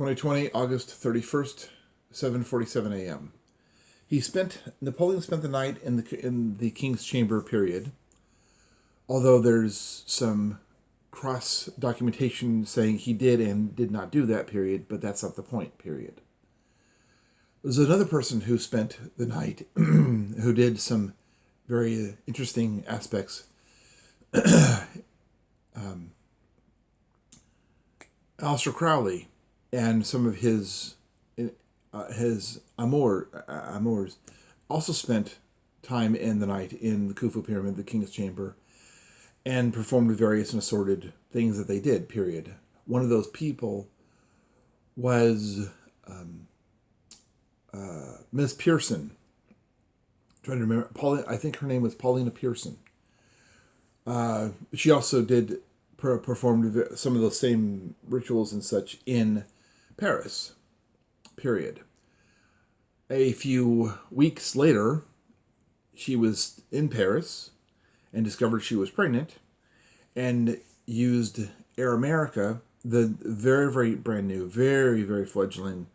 2020, August 31st, 7:47 a.m. Napoleon spent the night in the King's Chamber period, although there's some cross documentation saying he did and did not do that period, but that's not the point, period. There's another person who spent the night who did some very interesting aspects. Aleister Crowley and some of his amours also spent time in the night in the Khufu Pyramid, the King's Chamber, and performed various and assorted things that they did, period. One of those people was Miss Pearson. I'm trying to remember, I think her name was Paulina Pearson. She also did performed some of those same rituals and such in Paris, period. A few weeks later, she was in Paris and discovered she was pregnant and used Air America, the very, very brand new, very, very fledgling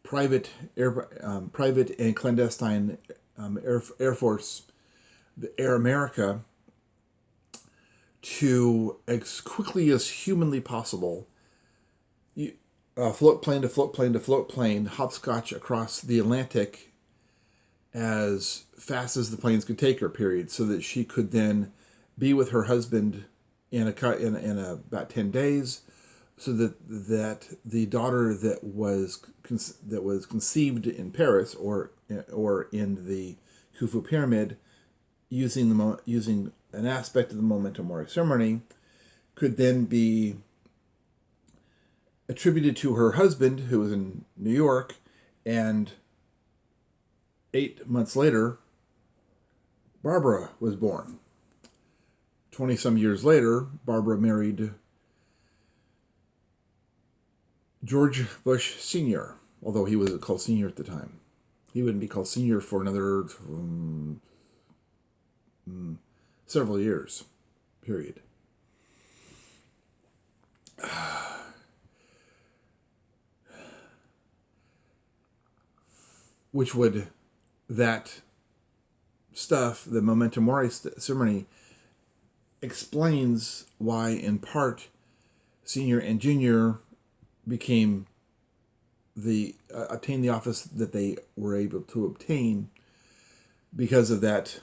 private and clandestine Air Force, the Air America, to as quickly as humanly possible, float plane to float plane to float plane, hopscotch across the Atlantic as fast as the planes could take her, period, so that she could then be with her husband in about 10 days, so that the daughter that was conceived in Paris or in the Khufu Pyramid, using an aspect of the Memento Mori ceremony, could then be attributed to her husband, who was in New York, and 8 months later, Barbara was born. 20-some years later, Barbara married George Bush Sr., although he wasn't called Sr. at the time. He wouldn't be called Sr. for another several years, period. Which would, that stuff, the Memento Mori ceremony, explains why, in part, Senior and Junior became attained the office that they were able to obtain because of that.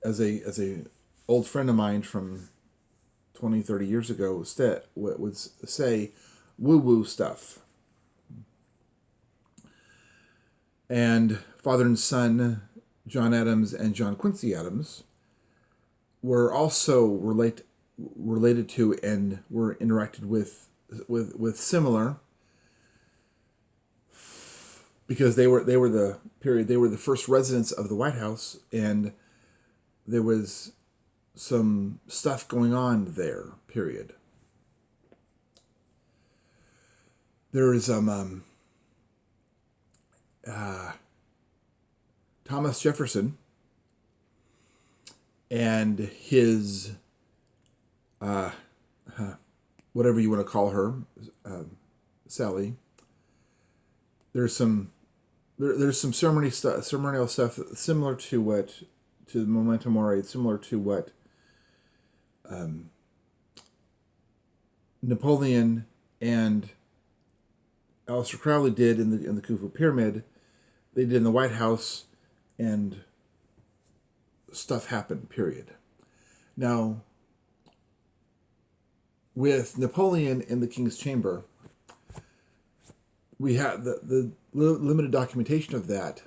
As a old friend of mine from 20, 30 years ago would say, woo-woo stuff. And father and son, John Adams and John Quincy Adams, were also related to and were interacted with similar, because they were the first residents of the White House, and there was some stuff going on there, period. There is Thomas Jefferson and his whatever you want to call her, Sally. There's some ceremonial stuff similar to the Memento Mori, similar to what Napoleon and Aleister Crowley did in the Khufu Pyramid. They did in the White House, and stuff happened, period. Now, with Napoleon in the King's Chamber, we have the limited documentation of that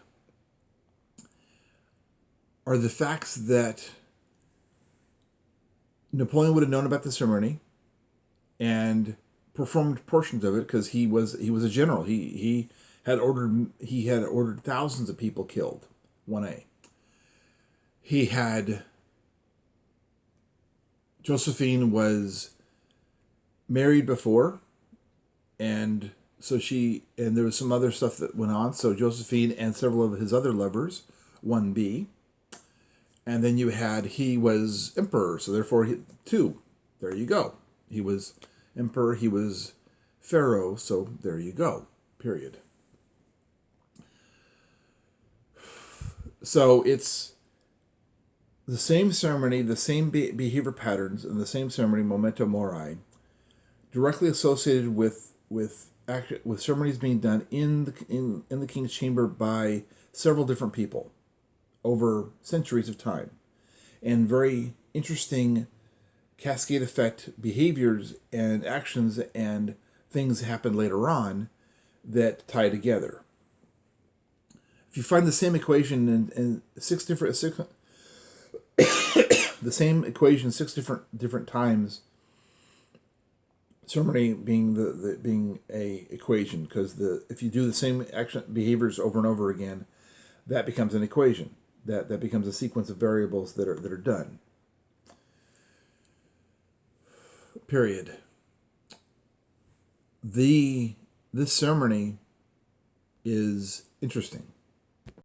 are the facts that Napoleon would have known about the ceremony and performed portions of it, because he was a general. He had ordered thousands of people killed. 1A. He had Josephine was married before, and so there was some other stuff that went on. So Josephine and several of his other lovers, 1B. And then he was emperor, so therefore 2. There you go. He was emperor, he was Pharaoh, so there you go, period. So it's the same ceremony, the same behavior patterns, and the same ceremony, memento mori, directly associated with ceremonies being done in the king's chamber by several different people over centuries of time, and very interesting cascade effect behaviors and actions and things happen later on that tie together. If you find the same equation in the same equation six different times, ceremony being the being a equation, because if you do the same action behaviors over and over again, that becomes an equation. That becomes a sequence of variables that are done. Period. This ceremony is interesting.